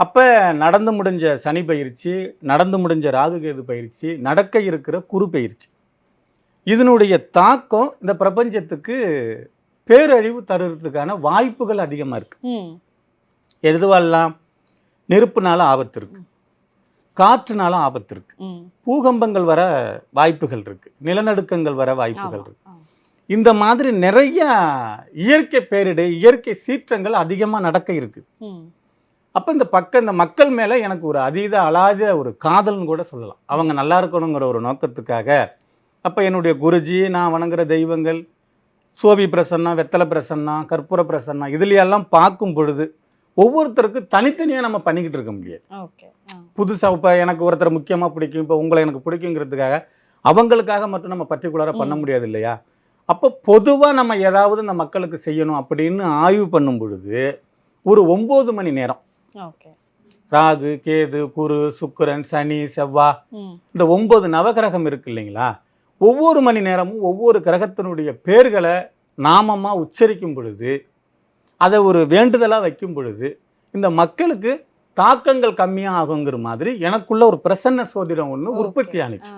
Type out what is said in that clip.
அப்போ நடந்து முடிஞ்ச சனி பயிற்சி, நடந்து முடிஞ்ச ராகுகேது பயிற்சி, நடக்க இருக்கிற குரு பயிற்சி, இதனுடைய தாக்கம் இந்த பிரபஞ்சத்துக்கு பேரழிவு தருறதுக்கான வாய்ப்புகள் அதிகமாக இருக்கு. எதுவெல்லாம்? நெருப்புனால ஆபத்து இருக்கு, காற்றுனால ஆபத்து இருக்கு, பூகம்பங்கள் வர வாய்ப்புகள் இருக்கு, நிலநடுக்கங்கள் வர வாய்ப்புகள் இருக்கு. இந்த மாதிரி நிறைய இயற்கை பேரிடர், இயற்கை சீற்றங்கள் அதிகமாக நடக்க இருக்கு. அப்போ இந்த மக்கள் மேலே எனக்கு ஒரு அலாத ஒரு காதல்னு கூட சொல்லலாம். அவங்க நல்லா இருக்கணுங்கிற ஒரு நோக்கத்துக்காக அப்போ என்னுடைய குருஜி, நான் வணங்குற தெய்வங்கள், சோபி பிரசன்னா, வெத்தலை பிரசன்னா, கற்பூர பிரசன்னா, இதுலையெல்லாம் பார்க்கும் பொழுது ஒவ்வொருத்தருக்கும் தனித்தனியாக நம்ம பண்ணிக்கிட்டு இருக்க முடியாது. புதுசாக இப்போ எனக்கு ஒருத்தர் முக்கியமாக பிடிக்கும், இப்போ உங்களை எனக்கு பிடிக்குங்கிறதுக்காக அவங்களுக்காக மட்டும் நம்ம பர்டிகுலராக பண்ண முடியாது இல்லையா? அப்போ பொதுவாக நம்ம ஏதாவது இந்த மக்களுக்கு செய்யணும் அப்படின்னு ஆய்வு பண்ணும் பொழுது ஒரு 9 மணி நேரம் ராகு, கேது, குரு, சுக்கிரன், சனி, செவ்வாய், இந்த 9 நவகிரகம் இருக்கு இல்லைங்களா? ஒவ்வொரு மணி நேரமும் ஒவ்வொரு கிரகத்தினுடைய பேர்களை நாமமாக உச்சரிக்கும் பொழுது, அதை ஒரு வேண்டுதலாக வைக்கும் பொழுது இந்த மக்களுக்கு தாக்கங்கள் கம்மியாக ஆகுங்கிற மாதிரி எனக்குள்ள ஒரு பிரசன்ன சோதிடம் ஒன்று உற்பத்தி ஆனிச்சு.